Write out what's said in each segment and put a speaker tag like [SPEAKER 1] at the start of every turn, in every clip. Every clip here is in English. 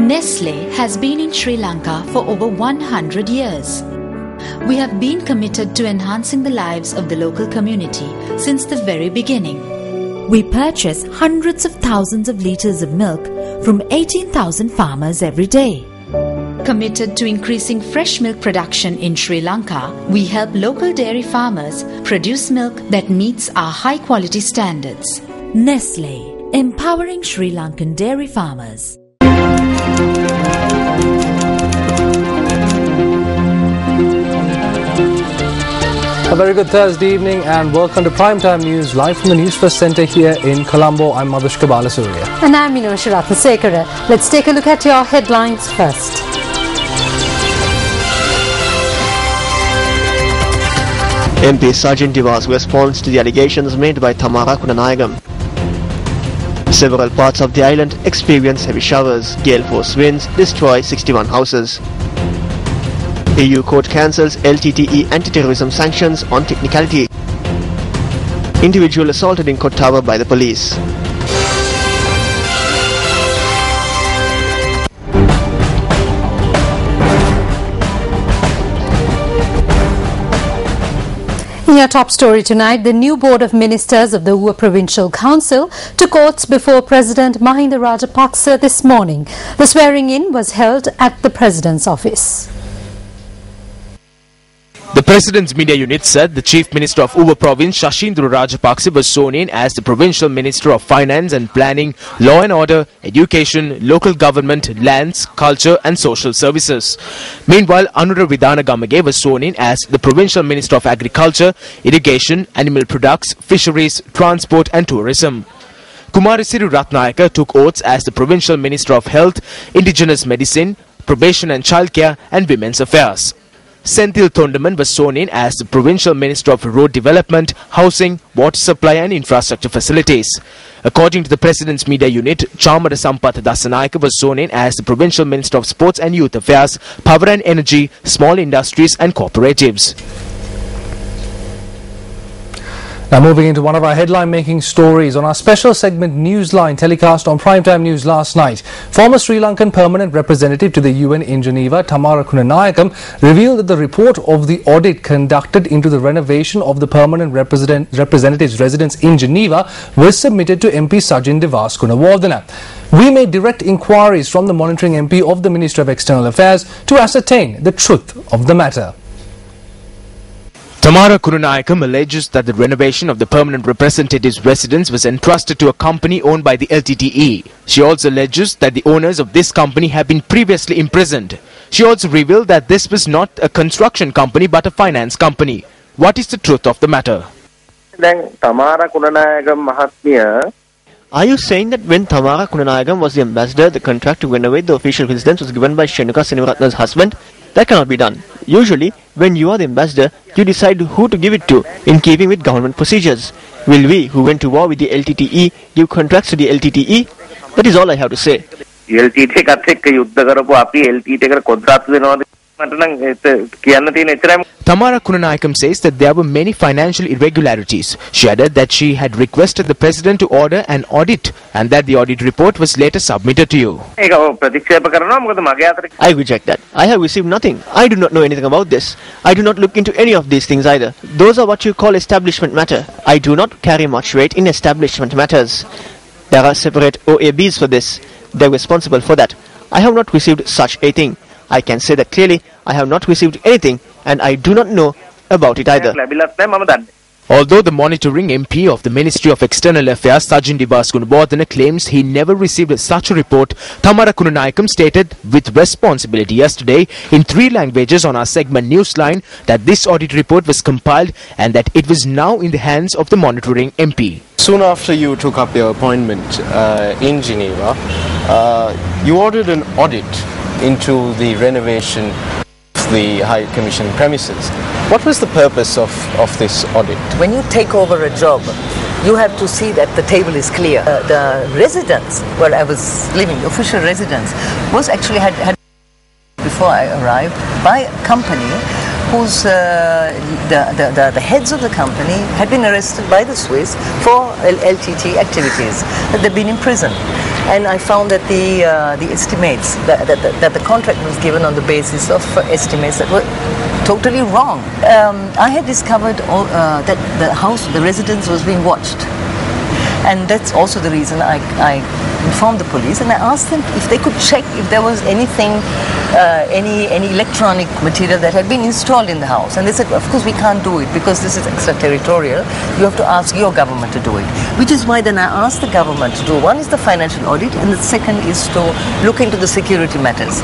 [SPEAKER 1] Nestle has been in Sri Lanka for over 100 years. We have been committed to enhancing the lives of the local community since the very beginning.
[SPEAKER 2] We purchase hundreds of thousands of litres of milk from 18,000 farmers every day.
[SPEAKER 1] Committed to increasing fresh milk production in Sri Lanka, we help local dairy farmers produce milk that meets our high-quality standards.
[SPEAKER 2] Nestle, empowering Sri Lankan dairy farmers.
[SPEAKER 3] A very good Thursday evening and welcome to Primetime News live from the Newsfirst Centre here in Colombo. I'm Madhushka Balasuriya.
[SPEAKER 4] And I'm Meenakshi Ratnasekara. Let's take a look at your headlines first.
[SPEAKER 5] MP Sajin Diwas responds to the allegations made by Tamara Kunanayagam. Several parts of the island experience heavy showers. Gale force winds destroy 61 houses. EU court cancels LTTE anti-terrorism sanctions on technicality. Individual assaulted in Kot Tower by the police.
[SPEAKER 4] In your top story tonight, the new Board of Ministers of the Uva Provincial Council took oaths before President Mahinda Rajapaksa this morning. The swearing-in was held at the President's office.
[SPEAKER 6] The President's Media Unit said the Chief Minister of Uva Province, Shashindra Rajapaksa, was sworn in as the Provincial Minister of Finance and Planning, Law and Order, Education, Local Government, Lands, Culture and Social Services. Meanwhile, Anura Vidhana Gamage was sworn in as the Provincial Minister of Agriculture, Irrigation, Animal Products, Fisheries, Transport and Tourism. Kumarisiru Ratnayaka took oaths as the Provincial Minister of Health, Indigenous Medicine, Probation and Childcare and Women's Affairs. Senthil Thondaman was sworn in as the Provincial Minister of Road Development, Housing, Water Supply and Infrastructure Facilities. According to the President's Media Unit, Chamara Sampath Dasanayaka was sworn in as the Provincial Minister of Sports and Youth Affairs, Power and Energy, Small Industries and Cooperatives.
[SPEAKER 3] Now moving into one of our headline-making stories on our special segment Newsline telecast on Primetime News last night. Former Sri Lankan permanent representative to the UN in Geneva, Tamara Kunanayagam, revealed that the report of the audit conducted into the renovation of the permanent representative's residence in Geneva was submitted to MP Sajin Diwas Gunawardena. We made direct inquiries from the monitoring MP of the Ministry of External Affairs to ascertain the truth of the matter.
[SPEAKER 6] Tamara Kunanayakam alleges that the renovation of the permanent representative's residence was entrusted to a company owned by the LTTE. She also alleges that the owners of this company have been previously imprisoned. She also revealed that this was not a construction company but a finance company. What is the truth of the matter?
[SPEAKER 5] Are you saying that when Tamara Kunanayagam was the ambassador, the contract to renovate the official residence was given by Shenuka Senivaratna's husband? That cannot be done. Usually, when you are the ambassador, you decide who to give it to, in keeping with government procedures. Will we, who went to war with the LTTE, give contracts to the LTTE? That is all I have to say.
[SPEAKER 6] Tamara Kunanayakam says that there were many financial irregularities. She added that she had requested the President to order an audit and that the audit report was later submitted to you.
[SPEAKER 5] I reject that. I have received nothing. I do not know anything about this. I do not look into any of these things either. Those are what you call establishment matter. I do not carry much weight in establishment matters. There are separate OABs for this. They are responsible for that. I have not received such a thing. I can say that clearly. I have not received anything and I do not know about it either.
[SPEAKER 6] Although the monitoring MP of the Ministry of External Affairs, Sajin Diwas Gunawardena, claims he never received such a report, Tamara Kunanayakam stated with responsibility yesterday in 3 languages on our segment Newsline that this audit report was compiled and that it was now in the hands of the monitoring MP.
[SPEAKER 7] Soon after you took up your appointment in Geneva, you ordered an audit into the renovation of the High Commission premises. What was the purpose of this audit?
[SPEAKER 8] When you take over a job, you have to see that the table is clear. The residence where I was living, the official residence, was actually had before I arrived by a company whose the heads of the company had been arrested by the Swiss for LTT activities. They've been in prison. and I found that the estimates, that the contract was given on the basis of estimates that were totally wrong. I had discovered that the residence was being watched. And that's also the reason I informed the police, and I asked them if they could check if there was anything, any electronic material that had been installed in the house. And they said, of course we can't do it because this is extraterritorial. You have to ask your government to do it. Which is why then I asked the government to do, one is the financial audit, and the second is to look into the security matters.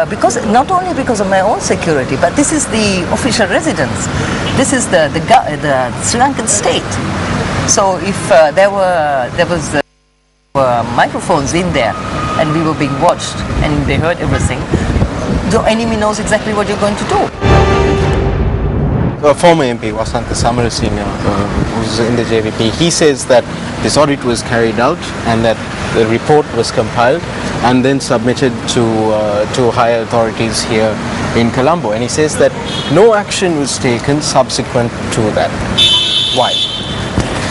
[SPEAKER 8] Because not only because of my own security, but this is the official residence. This is the Sri Lankan state. So if there was microphones in there and we were being watched and they heard everything, the enemy knows exactly what you're going to do.
[SPEAKER 7] A former MP, Vasantha Samarasinghe, who's in the JVP, he says that this audit was carried out and that the report was compiled and then submitted to higher authorities here in Colombo. And he says that no action was taken subsequent to that. Why?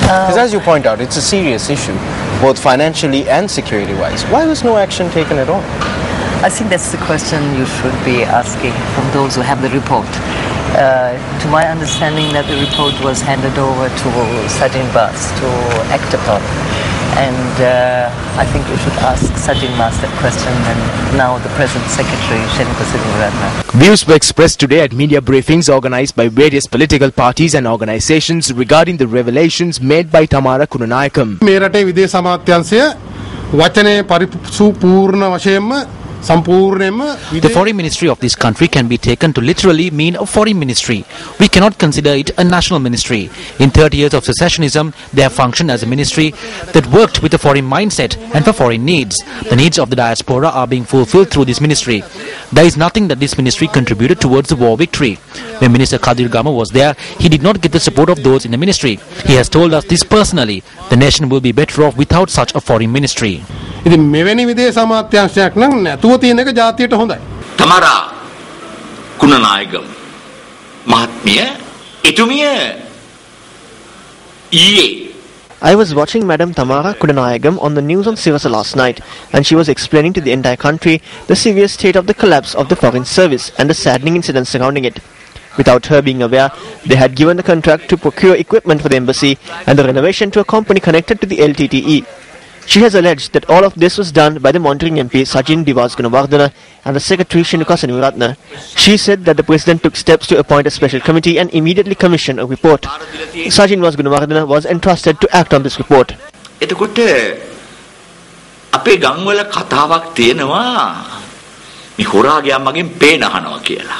[SPEAKER 7] Because as you point out, it's a serious issue, both financially and security-wise. Why was no action taken at all?
[SPEAKER 8] I think that's the question you should be asking from those who have the report. To my understanding, that the report was handed over to Sajin Bas to act upon. And I think you should ask Sajin Mas that question and now the present Secretary, Shenuka Sinivaratna.
[SPEAKER 6] Views were expressed today at media briefings organized by various political parties and organizations regarding the revelations made by Tamara Kunanayakam.
[SPEAKER 9] The foreign ministry of this country can be taken to literally mean a foreign ministry. We cannot consider it a national ministry. In 30 years of secessionism, they have functioned as a ministry that worked with a foreign mindset and for foreign needs. The needs of the diaspora are being fulfilled through this ministry. There is nothing that this ministry contributed towards the war victory. When Minister Kadir Gama was there, he did not get the support of those in the ministry. He has told us this personally. The nation will be better off without such a foreign ministry.
[SPEAKER 10] Tamara Kunanayakam Mahatmiya Etumiya Ye.
[SPEAKER 5] I was watching Madam Tamara Kunanayakam on the news on Sivasa last night, and she was explaining to the entire country the serious state of the collapse of the foreign service and the saddening incidents surrounding it. Without her being aware, they had given the contract to procure equipment for the embassy and the renovation to a company connected to the LTTE. She has alleged that all of this was done by the monitoring MP Sajin Divas Gunawardena and the Secretary Shenuka Sinivaratna. She said that the President took steps to appoint a special committee and immediately commission a report. Sajin Divas Gunawardena was entrusted to act on this report.
[SPEAKER 10] එතකොට අපේ ගම්වල කතාවක් තියෙනවා මේ හොරාගයා මගෙන් පේන අහනවා කියලා.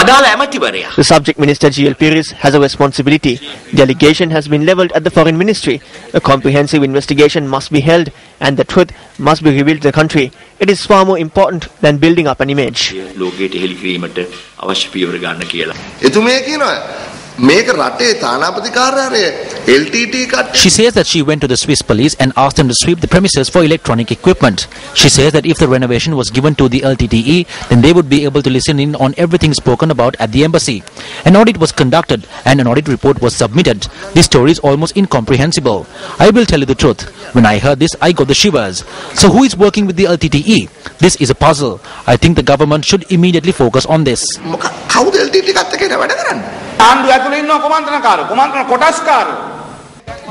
[SPEAKER 10] අදාළ ඇමතිවරයා.
[SPEAKER 5] The subject minister G.L. Pires has a responsibility. The allegation has been levelled at the foreign ministry. A comprehensive investigation must be held and the truth must be revealed to the country. It is far more important than building up an image.
[SPEAKER 10] ලෝකයට හෙළි කිරීමට අවශ්‍ය පියවර ගන්න කියලා.
[SPEAKER 11] එතුමිය කියනවා මේක රටේ තානාපති කාර්යාලය LTT කට්ටිය.
[SPEAKER 9] She says that she went to the Swiss police and asked them to sweep the premises for electronic equipment. She says that if the renovation was given to the LTTE, then they would be able to listen in on everything spoken about at the embassy. An audit was conducted and an audit report was submitted. This story is almost incomprehensible. I will tell you the truth. When I heard this, I got the shivers. So who is working with the LTTE? This is a puzzle. I think the government should immediately focus on this.
[SPEAKER 11] කවුද LTT එකත් එක්ක වැඩ කරන්නේ?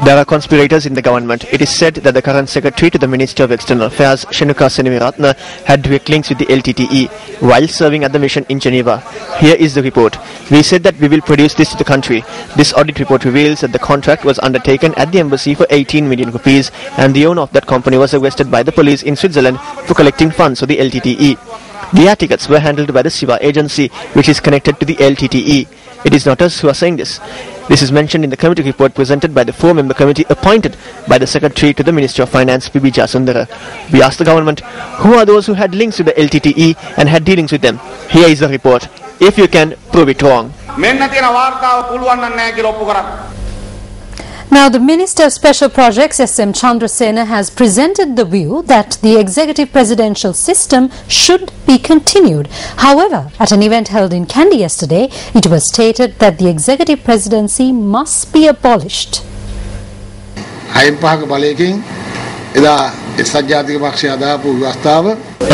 [SPEAKER 5] There are conspirators in the government. It is said that the current secretary to the Ministry of External Affairs, Shenuka Sinivaratna, had direct links with the LTTE while serving at the mission in Geneva. Here is the report. We said that we will produce this to the country. This audit report reveals that the contract was undertaken at the embassy for 18 million rupees and the owner of that company was arrested by the police in Switzerland for collecting funds for the LTTE. The air tickets were handled by the Siva agency, which is connected to the LTTE. It is not us who are saying this. This is mentioned in the committee report presented by the 4-member committee appointed by the Secretary to the Ministry of Finance, P.B. Jasundara. We asked the government, who are those who had links to the LTTE and had dealings with them? Here is the report. If you can, prove it wrong.
[SPEAKER 4] Now, the Minister of Special Projects, S.M. Chandrasena, has presented the view that the executive presidential system should be continued. However, at an event held in Kandy yesterday, it was stated that the executive presidency must be abolished.
[SPEAKER 12] එදා එක්සත් ජාතික පක්ෂය අදාපු ව්‍යවස්ථාව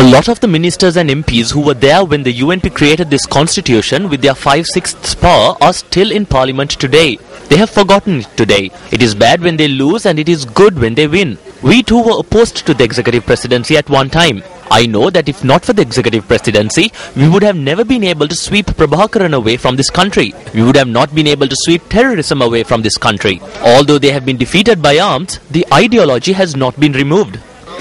[SPEAKER 6] A lot of the ministers and MPs who were there when the UNP created this constitution with their 5/6 power are still in parliament today. They have forgotten it today. It is bad when they lose and it is good when they win. We too were opposed to the executive presidency at one time. I know that if not for the executive presidency, we would have never been able to sweep Prabhakaran away from this country. We would have not been able to sweep terrorism away from this country. Although they have been defeated by arms, the ideology has not been removed.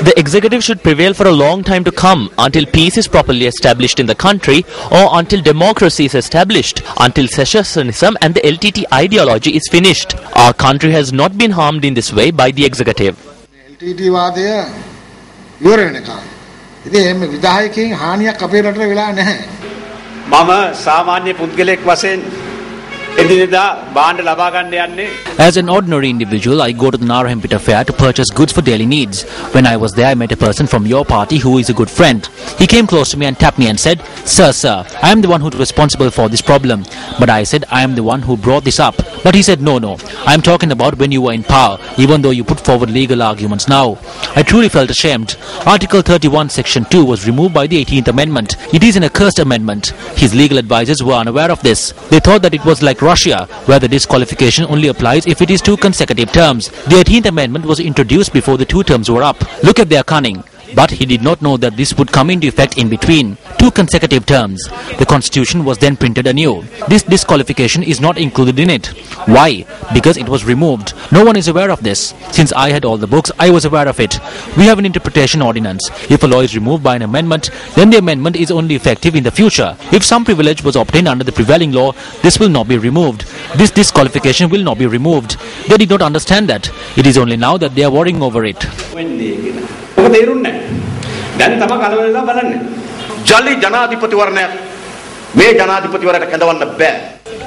[SPEAKER 6] The executive should prevail for a long time to come, until peace is properly established in the country, or until democracy is established, until secessionism and the LTT ideology is finished. Our country has not been harmed in this way by the executive.
[SPEAKER 12] LTT වාදය ඉවර වෙනකන්. ඉතින් මේ විධායකයන් හානියක් අපේ රටට වෙලා නැහැ.
[SPEAKER 13] මම සාමාන්‍ය පුද්ගලෙක් වශයෙන් එදිනෙදා බාණ්ඩ ලබා ගන්න යන්නේ.
[SPEAKER 9] As an ordinary individual, I go to the Narayampeta fair to purchase goods for daily needs. When I was there, I met a person from your party who is a good friend. He came close to me and tapped me and said, Sir, I am the one who is responsible for this problem. But I said, I am the one who brought this up. But he said, no, I am talking about when you were in power, even though you put forward legal arguments now. I truly felt ashamed. Article 31, Section 2 was removed by the 18th Amendment. It is an accursed amendment. His legal advisors were unaware of this. They thought that it was like Russia, where the disqualification only applies if it is 2 consecutive terms. The 18th Amendment was introduced before the 2 terms were up. Look at their cunning. But he did not know that this would come into effect in between 2 consecutive terms. The constitution was then printed anew. This disqualification is not included in it. Why? Because it was removed. No one is aware of this. Since I had all the books, I was aware of it. We have an interpretation ordinance. If a law is removed by an amendment, then the amendment is only effective in the future. If some privilege was obtained under the prevailing law, this will not be removed. This disqualification will not be removed. They did not understand that. It is only now that they are worrying over it.
[SPEAKER 13] ඔබ තේරුන්නේ නැහැ. දැන් තම කලවලලා බලන්න. ජලි ජනාධිපතිවරණයක් මේ ජනාධිපතිවරණයට කැඳවන්න බෑ.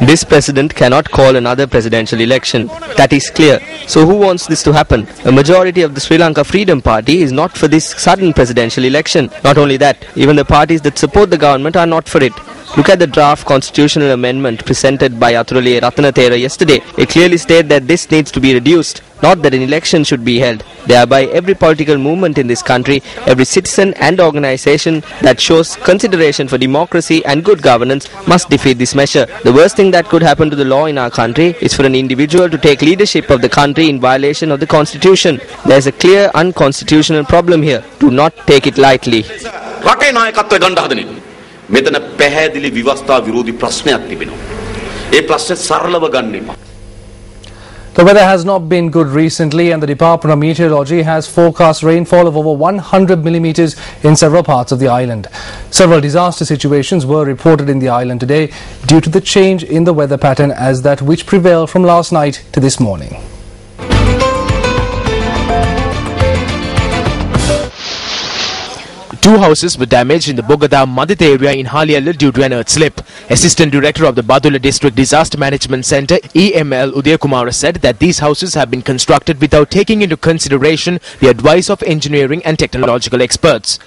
[SPEAKER 5] This president cannot call another presidential election. That is clear. So who wants this to happen? A majority of the Sri Lanka Freedom Party is not for this sudden presidential election. Not only that, even the parties that support the government are not for it. Look at the draft constitutional amendment presented by Athurale Ratanathera yesterday. It clearly states that this needs to be reduced, not that an election should be held. Thereby, every political movement in this country, every citizen and organization that shows consideration for democracy and good governance must defeat this measure. The worst thing that could happen to the law in our country is for an individual to take leadership of the country in violation of the constitution. There is a clear unconstitutional problem here. Do not take it lightly.
[SPEAKER 10] රටේ නායකත්වය ගන්න හදන්නේ. මෙතන පැහැදිලි විවස්ථා විරෝධී ප්‍රශ්නයක් තිබෙනවා. ඒ ප්‍රශ්නේ සරලව ගන්න එපා.
[SPEAKER 3] The weather has not been good recently, and the Department of Meteorology has forecast rainfall of over 100 millimeters in several parts of the island. Several disaster situations were reported in the island today due to the change in the weather pattern as that which prevailed from last night to this morning.
[SPEAKER 6] Two houses were damaged in the Bogada Madit area in Haliala due to an earth slip. Assistant Director of the Badula District Disaster Management Centre, EML Udayakumara, said that these houses have been constructed without taking into consideration the advice of engineering and technological experts.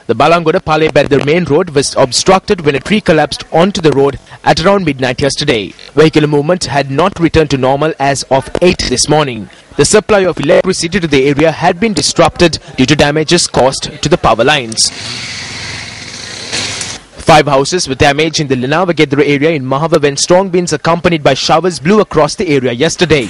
[SPEAKER 6] The Balangoda Pale Bedar main road was obstructed when a tree collapsed onto the road at around midnight yesterday. Vehicle movement had not returned to normal as of 8 this morning. The supply of electricity to the area had been disrupted due to damages caused to the power lines. 5 houses were damaged in the Lanavagedra area in Mahava when strong winds accompanied by showers blew across the area yesterday.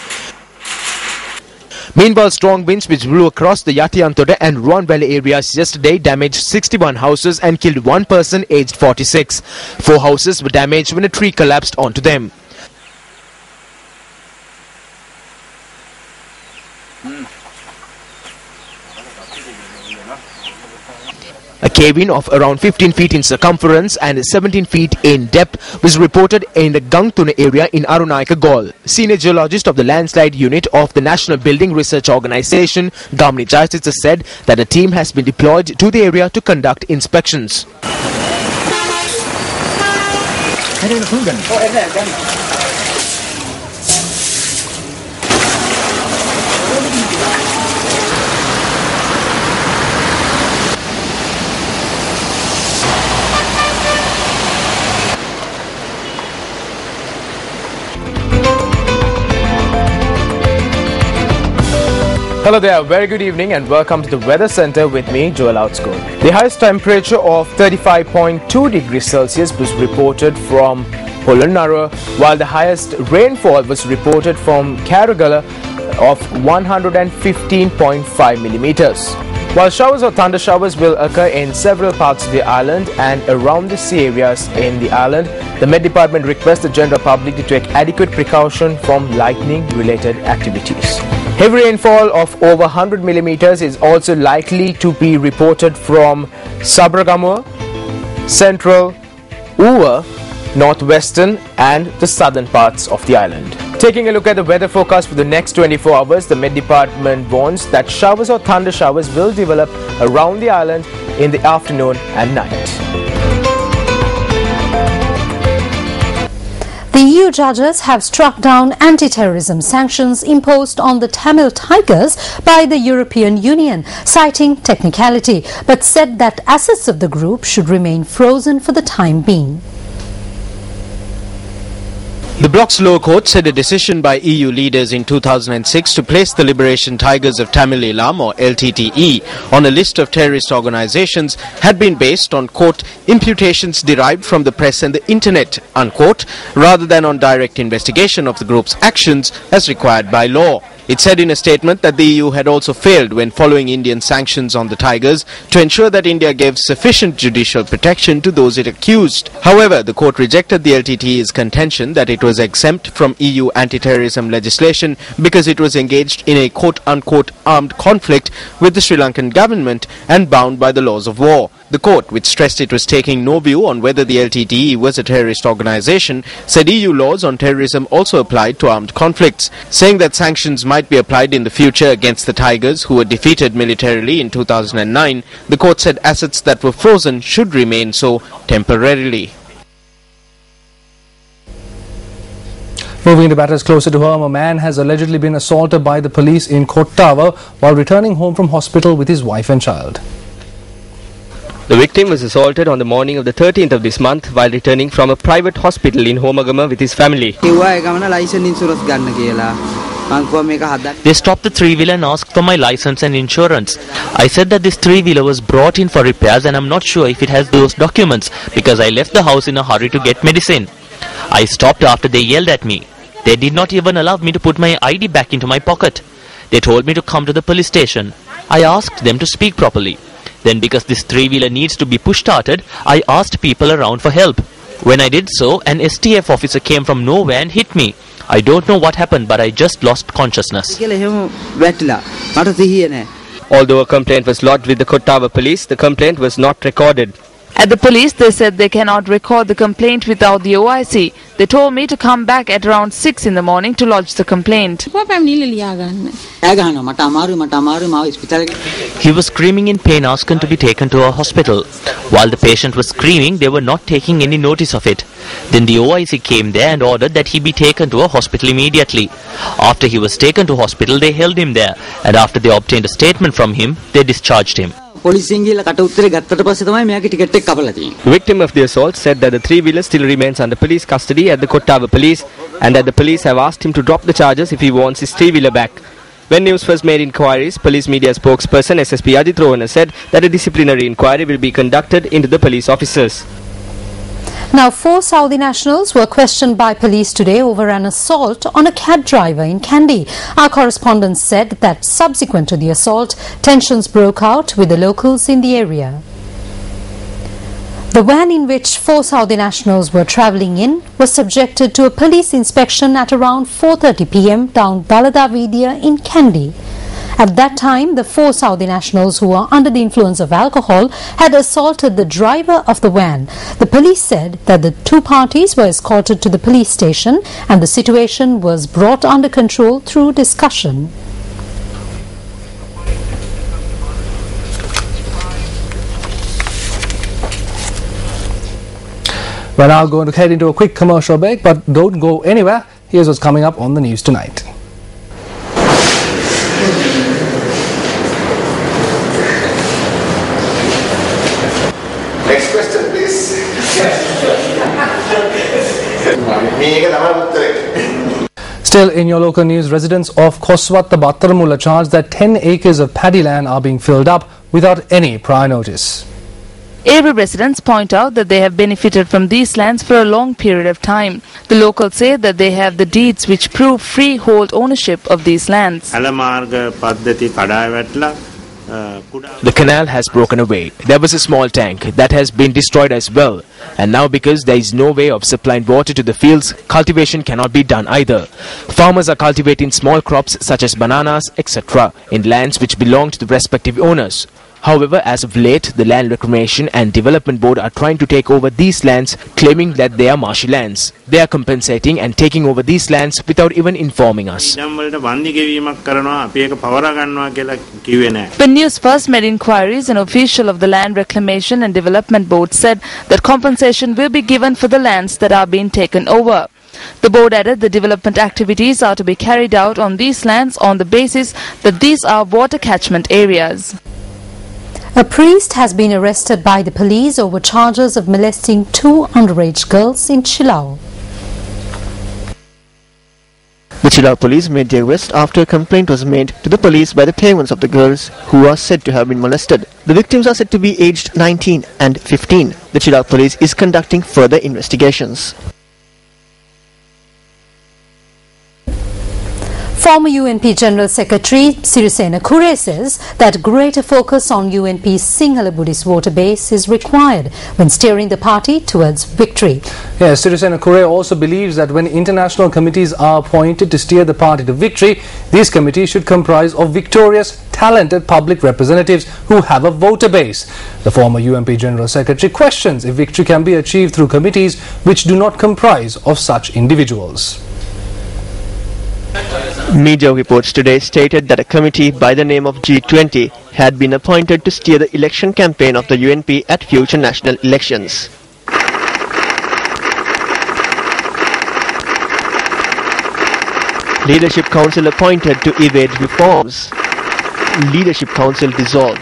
[SPEAKER 6] Meanwhile, strong winds which blew across the Yatiyantoda and Ruan Valley areas yesterday damaged 61 houses and killed 1 person aged 46. 4 houses were damaged when a tree collapsed onto them. A cave-in of around 15 feet in circumference and 17 feet in depth was reported in the Gangtuna area in Arunayaka Gaul. Senior geologist of the landslide unit of the National Building Research Organisation, Gamni Jayasitsa, said that a team has been deployed to the area to conduct inspections. Hello there, very good evening and welcome to the Weather Center with me, Joel Outscourt. The highest temperature of 35.2 degrees Celsius was reported from Polonnaruwa, while the highest rainfall was reported from Karagala of 115.5 millimeters. While showers or thunder showers will occur in several parts of the island and around the sea areas in the island, the Met Department requests the general public to take adequate precaution from lightning-related activities. Heavy rainfall of over 100 millimeters is also likely to be reported from Sabragamur, Central, Uva, Northwestern and the southern parts of the island. Taking a look at the weather forecast for the next 24 hours, the Met Department warns that showers or thunder showers will develop around the island in the afternoon and night.
[SPEAKER 4] The EU judges have struck down anti-terrorism sanctions imposed on the Tamil Tigers by the European Union, citing technicality, but said that assets of the group should remain frozen for the time being.
[SPEAKER 7] The bloc's lower court said a decision by EU leaders in 2006 to place the Liberation Tigers of Tamil Eelam or LTTE on a list of terrorist organizations had been based on, quote, imputations derived from the press and the internet, unquote, rather than on direct investigation of the group's actions as required by law. It said in a statement that the EU had also failed when following Indian sanctions on the Tigers to ensure that India gave sufficient judicial protection to those it accused. However, the court rejected the LTTE's contention that it was exempt from EU anti-terrorism legislation because it was engaged in a quote-unquote armed conflict with the Sri Lankan government and bound by the laws of war. The court, which stressed it was taking no view on whether the LTTE was a terrorist organization, said EU laws on terrorism also applied to armed conflicts, saying that sanctions might be applied in the future against the Tigers who were defeated militarily in 2009. The court said assets that were frozen should remain so temporarily.
[SPEAKER 3] Moving to matters closer to home, a man has allegedly been assaulted by the police in Kottava while returning home from hospital with his wife and child.
[SPEAKER 14] The victim was assaulted on the morning of the 13th of this month while returning from a private hospital in Homagama with his family.
[SPEAKER 9] They stopped the three-wheeler and asked for my license and insurance. I said that this three-wheeler was brought in for repairs and I'm not sure if it has those documents because I left the house in a hurry to get medicine. I stopped after they yelled at me. They did not even allow me to put my ID back into my pocket. They told me to come to the police station. I asked them to speak properly. Then because this three-wheeler needs to be push-started, I asked people around for help. When I did so, an STF officer came from nowhere and hit me. I don't know what happened, but I just lost consciousness.
[SPEAKER 14] Although a complaint was lodged with the Kottava police, the complaint was not recorded.
[SPEAKER 15] At the police, they said they cannot record the complaint without the OIC. They told me to come back at around 6 in the morning to lodge the complaint.
[SPEAKER 9] He was screaming in pain, asking to be taken to a hospital. While the patient was screaming, they were not taking any notice of it. Then the OIC came there and ordered that he be taken to a hospital immediately. After he was taken to hospital, they held him there, and after they obtained a statement from him, they discharged him.
[SPEAKER 14] The victim of the assault said that the three-wheeler still remains under police custody at the Kottava police and that the police have asked him to drop the charges if he wants his three-wheeler back. When Newsfirst made inquiries, police media spokesperson SSP Ajit Rohana said that a disciplinary inquiry will be conducted into the police officers.
[SPEAKER 4] Now, 4 Saudi nationals were questioned by police today over an assault on a cab driver in Kandy. Our correspondent said that subsequent to the assault, tensions broke out with the locals in the area. The van in which 4 Saudi nationals were travelling in was subjected to a police inspection at around 4:30 p.m. down Dalada Vidya in Kandy. At that time, the 4 Saudi nationals who were under the influence of alcohol had assaulted the driver of the van. The police said that the 2 parties were escorted to the police station and the situation was brought under control through discussion.
[SPEAKER 3] We're now going to head into a quick commercial break, but don't go anywhere. Here's what's coming up on the news tonight.
[SPEAKER 11] Next question, please. Stay
[SPEAKER 3] Still in your local news, residents of Khoswatta Battarmula charge that 10 acres of paddy land are being filled up without any prior notice.
[SPEAKER 15] Area residents point out that they have benefited from these lands for a long period of time. The locals say that they have the deeds which prove freehold ownership of these lands.
[SPEAKER 6] The canal has broken away. There was a small tank that has been destroyed as well. And now because there is no way of supplying water to the fields, cultivation cannot be done either. Farmers are cultivating small crops such as bananas, etc. in lands which belong to the respective owners. However, as of late, the Land Reclamation and Development Board are trying to take over these lands, claiming that they are marshy lands. They are compensating and taking over these lands without even informing us.
[SPEAKER 15] When News First made inquiries, an official of the Land Reclamation and Development Board said that compensation will be given for the lands that are being taken over. The board added the development activities are to be carried out on these lands on the basis that these are water catchment areas.
[SPEAKER 4] A priest has been arrested by the police over charges of molesting 2 underage girls in Chilao.
[SPEAKER 5] The Chilao police made the arrest after a complaint was made to the police by the parents of the girls who are said to have been molested. The victims are said to be aged 19 and 15. The Chilao police is conducting further investigations.
[SPEAKER 4] Former UNP General Secretary Sirisena Kure says that greater focus on UNP's Sinhala Buddhist voter base is required when steering the party towards victory.
[SPEAKER 3] Yes, Sirisena Kure also believes that when international committees are appointed to steer the party to victory, these committees should comprise of victorious, talented public representatives who have a voter base. The former UNP General Secretary questions if victory can be achieved through committees which do not comprise of such individuals.
[SPEAKER 5] Media reports today stated that a committee by the name of G20 had been appointed to steer the election campaign of the UNP at future national elections. Leadership Council appointed to evade reforms. Leadership Council dissolved.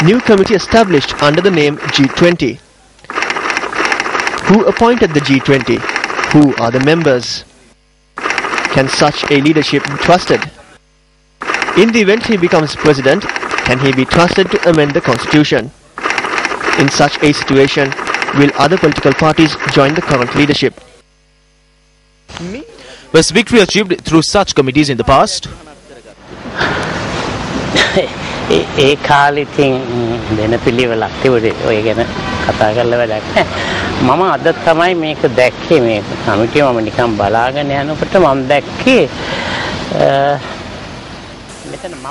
[SPEAKER 5] New committee established under the name G20. Who appointed the G20? Who are the members? Can such a leadership be trusted? In the event he becomes president, can he be trusted to amend the constitution? In such a situation, will other political parties join the current leadership?
[SPEAKER 6] Was victory achieved through such committees in the past?
[SPEAKER 16] ඒ කාලෙකින් දෙන පිළිවෙලක් තිබුණේ ඔය ගැන කතා කරලා වැඩක් නැහැ. මම අද තමයි මේක දැක්කේ මේ කමිටිය මම නිකන් බලාගෙන යනකොට මම දැක්කේ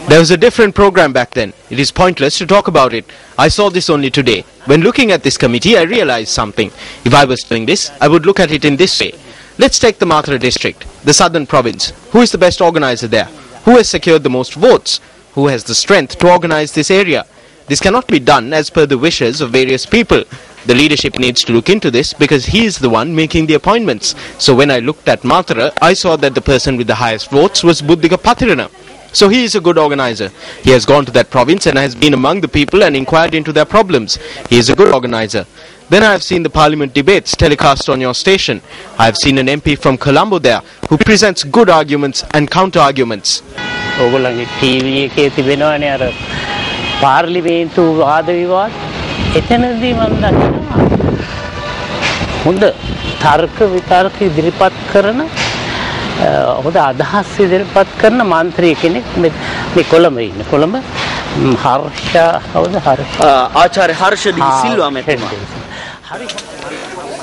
[SPEAKER 6] There was a different program back then. It is pointless to talk about it. I saw this only today. When looking at this committee, I realized something. If I was doing this, I would look at it in this way. Let's take the Mathura district, the southern province. Who is the best organizer there? Who has secured the most votes? Who has the strength to organize this area? This cannot be done as per the wishes of various people. The leadership needs to look into this because he is the one making the appointments. So when I looked at Mathura, I saw that the person with the highest votes was Buddhika Pathirana. So he is a good organizer. He has gone to that province and has been among the people and inquired into their problems. He is a good organizer. Then I have seen the parliament debates telecast on your station. I have seen an MP from Colombo there who presents good arguments and counter-arguments.
[SPEAKER 16] ඕගොල්ලන්ගේ TV එකේ තිබෙනවනේ අර පාර්ලිමේන්තු වාද විවාද එතනදී මම දකිනවා හොඳ තර්ක විතර්ක ඉදිරිපත් කරන හොඳ අදහස් ඉදිරිපත් කරන මන්ත්‍රී කෙනෙක් මේ කොළඹ ඉන්න කොළඹ හර්ෂ හවුද හර්ෂ ආචාර්ය හර්ෂ දී සිල්වා මැතිතුමා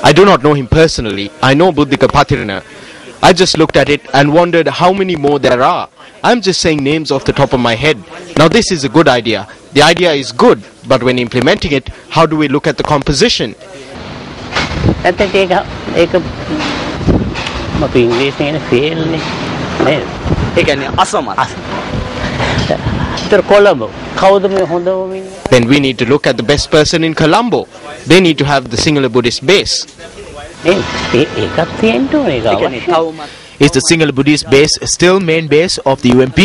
[SPEAKER 6] I do not know him personally. I know Buddhika Pathirana. I just looked at it and wondered how many more there are. I'm just saying names off the top of my head. Now this is a good idea. The idea is good, but when implementing it, how do we look at the composition? Then we need to look at the best person in Colombo. They need to have the Sinhala Buddhist base. Is the Sinhala Buddhist base still main base of the UNP?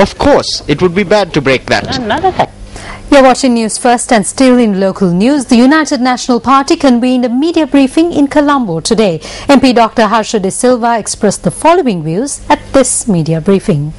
[SPEAKER 6] Of course, it would be bad to break that.
[SPEAKER 4] You're watching News First, and still in local news, the United National Party convened a media briefing in Colombo today. MP Dr. Harsha De Silva expressed the following views at this media briefing.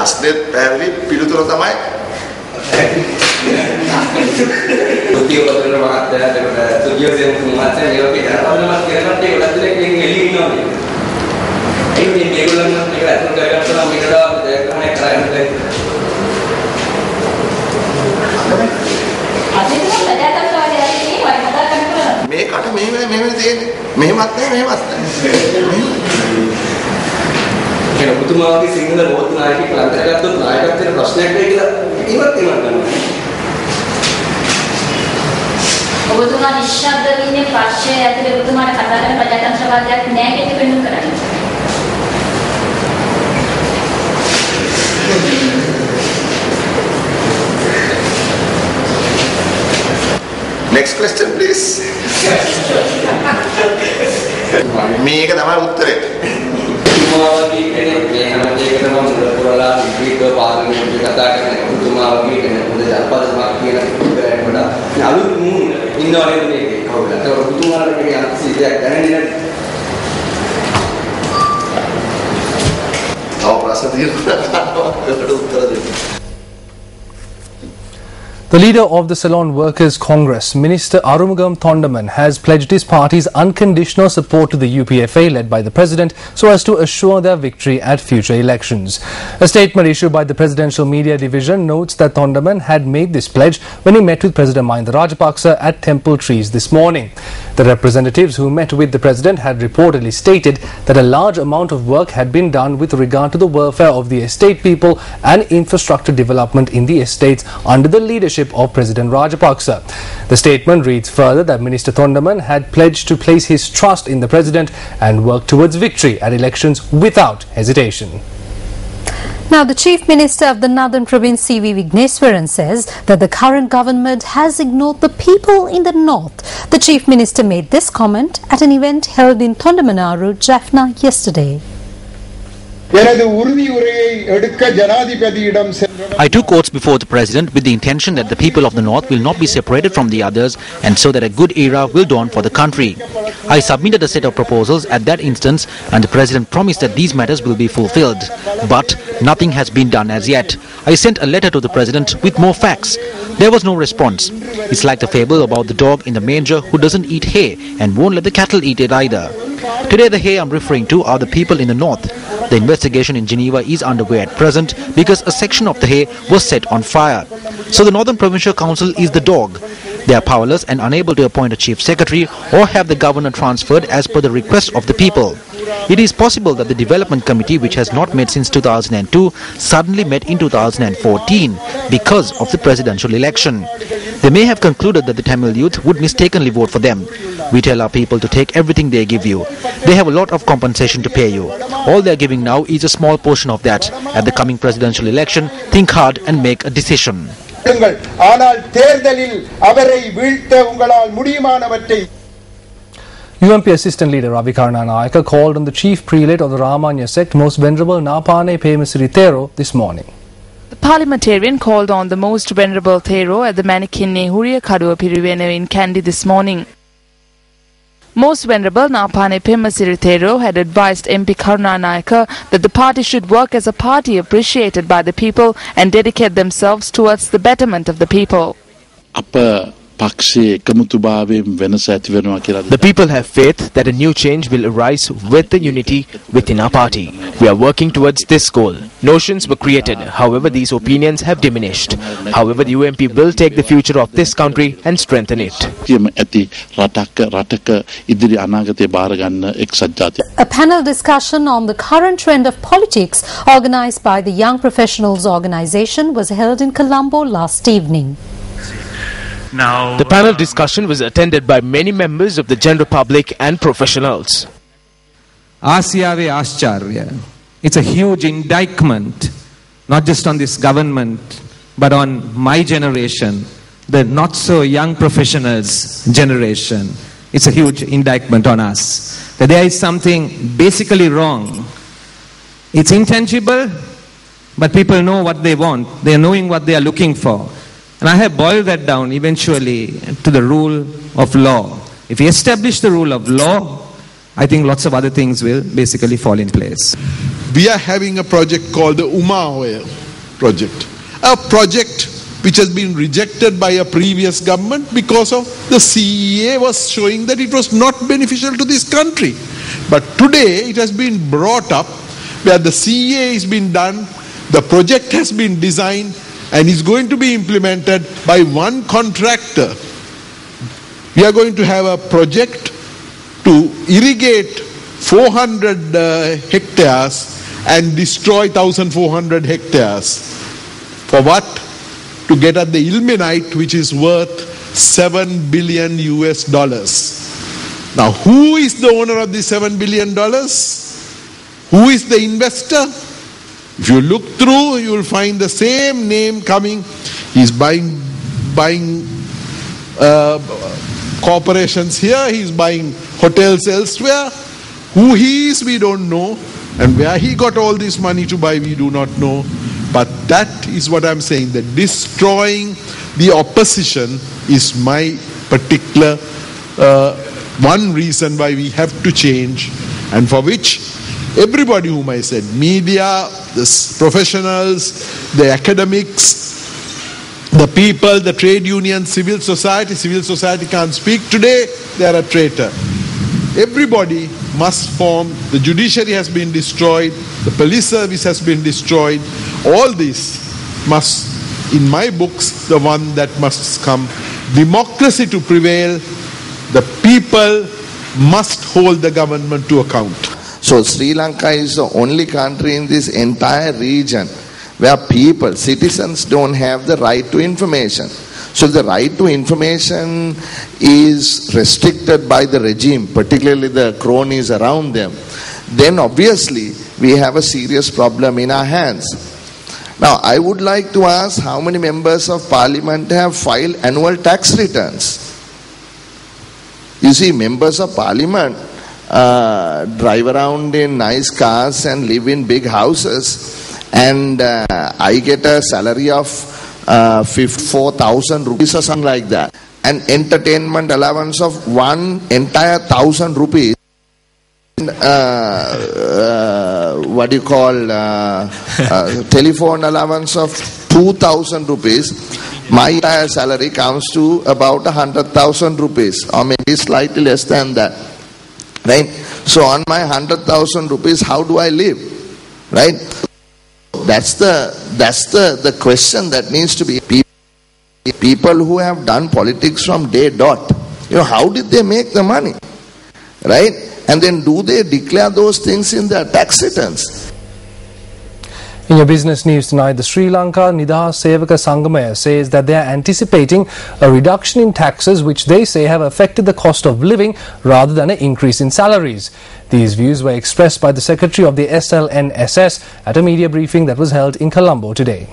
[SPEAKER 11] අස්නෙත් පැහැදිලි පිළිතුර තමයි මේ කට මෙහෙම තියෙන්නේ මෙහෙමත් නැහැ මෙහෙමත් නැහැ
[SPEAKER 17] කියන පුතුමාගේ සිංහල බෞද්ධ නායකයෙක් ලංකාවට ගත්තොත් නායකත්වයට ප්‍රශ්නයක් වෙයි කියලා ඉවත් වෙනවා.
[SPEAKER 18] ඔබතුමා නිශ්ශබ්ද වෙන්නේ පස්සේ ඇතුලේ ඔබතුමාට කතා කරන ප්‍රජාතන්ත්‍රවාදයක් නැහැ කියන එක පෙන්වන්න කරන්නේ.
[SPEAKER 11] Next question please. මේක තමයි උත්තරේ.
[SPEAKER 17] තුමාවගේ කෙනෙක් මේ හැම දෙයකටම මුලපුරලා විවිධ පාර්ලිමේන්තු කතා කරන තුමාවගේ කෙනෙක් හොඳ ජනපදමක් කියන උත්තරයක් වඩා අලුත් මූණ ඉන්නවනේ මේකේ කවුද? ඒක තුමාලට මේක අන්තිසියක් දැනෙන්නේ නැහැ.
[SPEAKER 11] තව ප්‍රශ්න තියෙනවා ඒකට උත්තර දෙන්න.
[SPEAKER 3] The leader of the Ceylon Workers' Congress, Minister Arumugam Thondaman, has pledged his party's unconditional support to the UPFA led by the President so as to assure their victory at future elections. A statement issued by the Presidential Media Division notes that Thondaman had made this pledge when he met with President Mahinda Rajapaksa at Temple Trees this morning. The representatives who met with the President had reportedly stated that a large amount of work had been done with regard to the welfare of the estate people and infrastructure development in the estates under the leadership of President Rajapaksa. The statement reads further that Minister Thondaman had pledged to place his trust in the President and work towards victory at elections without hesitation.
[SPEAKER 4] Now, the Chief Minister of the Northern Province, C.V. Vigneswaran, says that the current government has ignored the people in the north. The Chief Minister made this comment at an event held in Thondamanaru, Jaffna, yesterday.
[SPEAKER 9] I took oaths before the President with the intention that the people of the North will not be separated from the others and so that a good era will dawn for the country. I submitted a set of proposals at that instance and the President promised that these matters will be fulfilled. But nothing has been done as yet. I sent a letter to the President with more facts. There was no response. It's like the fable about the dog in the manger who doesn't eat hay and won't let the cattle eat it either. Today the hay I'm referring to are the people in the north. The investigation in Geneva is underway at present because a section of the hay was set on fire. So the Northern Provincial Council is the dog. They are powerless and unable to appoint a chief secretary or have the governor transferred as per the request of the people. It is possible that the development committee, which has not met since 2002, suddenly met in 2014 because of the presidential election. They may have concluded that the Tamil youth would mistakenly vote for them. We tell our people to take everything they give you. They have a lot of compensation to pay you. All they are giving now is a small portion of that. At the coming presidential election, think hard and make a decision.
[SPEAKER 3] UMP Assistant Leader Ravi Karnanayaka called on the chief prelate of the Ramanya sect, Most Venerable Napane Pemasiri Thero, this morning.
[SPEAKER 15] The parliamentarian called on the Most Venerable Thero at the Manikinne Huriya Kaduwa Piriwena in Kandy this morning. Most Venerable Napane Pemasiri Thero had advised MP Karunanayaka that the party should work as a party appreciated by the people and dedicate themselves towards the betterment of the people.
[SPEAKER 6] The people have faith that a new change will arise with the unity within our party. We are working towards this goal. Notions were created, however these opinions have diminished. However, the UMP will take the future of this country and strengthen it.
[SPEAKER 4] A panel discussion on the current trend of politics organised by the Young Professionals Organisation was held in Colombo last evening.
[SPEAKER 6] The panel discussion was attended by many members of the general public and professionals.
[SPEAKER 19] Asiyave Ascharya. It's a huge indictment, not just on this government, but on my generation, the not so young professionals generation. It's a huge indictment on us. That there is something basically wrong. It's intangible, but people know what they want. They are knowing what they are looking for. And I have boiled that down eventually to the rule of law. If we establish the rule of law, I think lots of other things will basically fall in place.
[SPEAKER 20] We are having a project called the Umahoya project. A project which has been rejected by a previous government because of the CEA was showing that it was not beneficial to this country. But today it has been brought up where the CEA has been done, the project has been designed, and is going to be implemented by one contractor. We are going to have a project to irrigate 400 hectares and destroy 1,400 hectares. For what? To get at the ilmenite, which is worth $7 billion US. Now, who is the owner of the $7 billion? Who is the investor? If you look through, you will find the same name coming. He's buying corporations here, he's buying hotels elsewhere. Who he is, we don't know. And where he got all this money to buy, we do not know. But that is what I'm saying, that destroying the opposition is my particular one reason why we have to change, and for which everybody whom I said, media, the professionals, the academics, the people, the trade unions, civil society can't speak today, they are a traitor. Everybody must form, the judiciary has been destroyed, the police service has been destroyed, all this must, in my books, the one that must come. Democracy to prevail, the people must hold the government to account.
[SPEAKER 11] So Sri Lanka is the only country in this entire region where people, citizens don't have the right to information. So if the right to information is restricted by the regime, particularly the cronies around them, then obviously we have a serious problem in our hands. Now I would like to ask how many members of parliament have filed annual tax returns. You see, members of parliament drive around in nice cars and live in big houses, and I get a salary of 4,000 rupees or something like that, an entertainment allowance of one entire 1,000 rupees, telephone allowance of 2,000 rupees. My entire salary comes to about 100,000 rupees, or maybe slightly less than that. Right? So on my 100,000 rupees, how do I live? Right? That's the question that needs to be. People who have done politics from day dot, how did they make the money? Right? And then do they declare those things in their tax returns?
[SPEAKER 3] In your business news tonight, the Sri Lanka Nidahas Sevaka Sangamaya says that they are anticipating a reduction in taxes which they say have affected the cost of living rather than an increase in salaries. These views were expressed by the Secretary of the SLNSS at a media briefing that was held in Colombo today.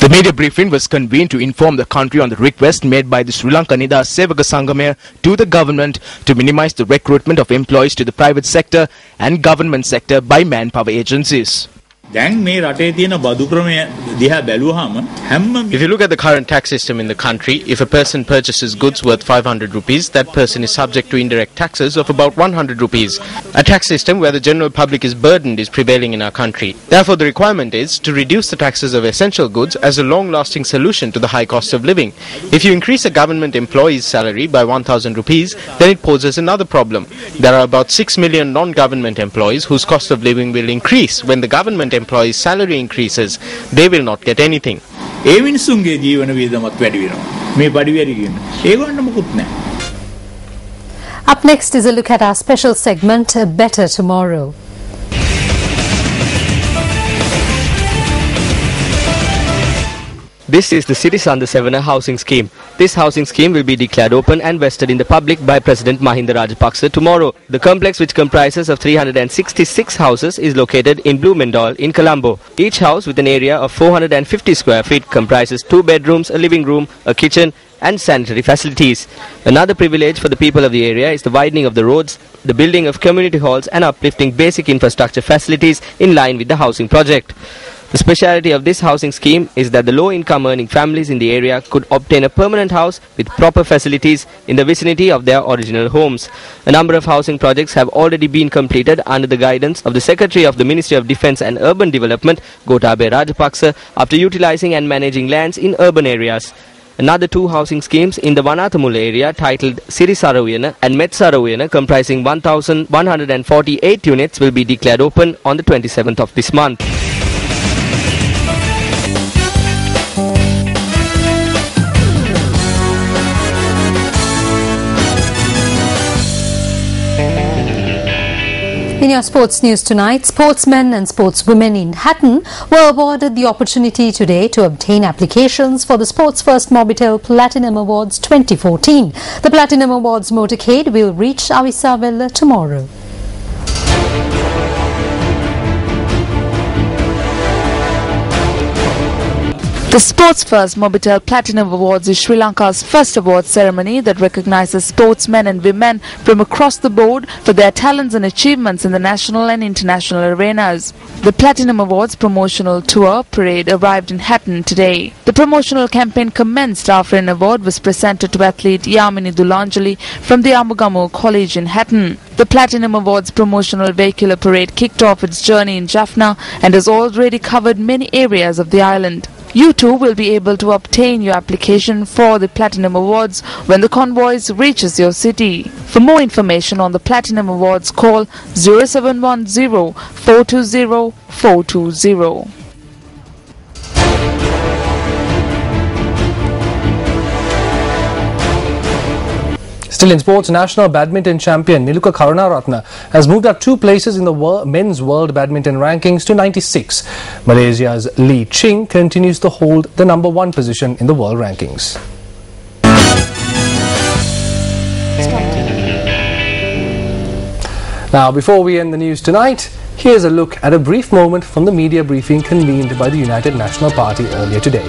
[SPEAKER 6] The media briefing was convened to inform the country on the request made by the Sri Lanka Nidahas Sevaka Sangamaya to the government to minimize the recruitment of employees to the private sector and government sector by manpower agencies.
[SPEAKER 21] If
[SPEAKER 7] you look at the current tax system in the country, if a person purchases goods worth 500 rupees, that person is subject to indirect taxes of about 100 rupees. A tax system where the general public is burdened is prevailing in our country. Therefore, the requirement is to reduce the taxes of essential goods as a long-lasting solution to the high cost of living. If you increase a government employee's salary by 1,000 rupees, then it poses another problem. There are about 6 million non-government employees whose cost of living will increase when the government employees' salary increases. They will not get anything.
[SPEAKER 4] Up next is a look at our special segment, Better Tomorrow.
[SPEAKER 14] This is the Cities Under 7 housing scheme. This housing scheme will be declared open and vested in the public by President Mahinda Rajapaksa tomorrow. The complex, which comprises of 366 houses, is located in Blumendal in Colombo. Each house, with an area of 450 square feet, comprises 2 bedrooms, a living room, a kitchen and sanitary facilities. Another privilege for the people of the area is the widening of the roads, the building of community halls and uplifting basic infrastructure facilities in line with the housing project. The speciality of this housing scheme is that the low-income earning families in the area could obtain a permanent house with proper facilities in the vicinity of their original homes. A number of housing projects have already been completed under the guidance of the Secretary of the Ministry of Defence and Urban Development, Gotabaya Rajapaksa, after utilizing and managing lands in urban areas. Another 2 housing schemes in the Wanathamula area titled Siri Sarawiyana and Met Sarawiyana, comprising 1,148 units, will be declared open on the 27th of this month.
[SPEAKER 4] In your sports news tonight, sportsmen and sportswomen in Hatton were awarded the opportunity today to obtain applications for the Sports First Mobitel Platinum Awards 2014. The Platinum Awards motorcade will reach Avisavella tomorrow.
[SPEAKER 15] The Sports First Mobitel Platinum Awards is Sri Lanka's first award ceremony that recognizes sportsmen and women from across the board for their talents and achievements in the national and international arenas. The Platinum Awards promotional tour parade arrived in Hatton today. The promotional campaign commenced after an award was presented to athlete Yamini Dulanjali from the Amugamo College in Hatton. The Platinum Awards promotional vehicular parade kicked off its journey in Jaffna and has already covered many areas of the island. You too will be able to obtain your application for the Platinum Awards when the convoys reaches your city. For more information on the Platinum Awards, call 0710 420 420.
[SPEAKER 3] Still in sports, national badminton champion Niluka Karunaratne has moved up 2 places in the men's world badminton rankings to 96. Malaysia's Lee Ching continues to hold the number 1 position in the world rankings. Now, before we end the news tonight, here's a look at a brief moment from the media briefing convened by the United National Party earlier today.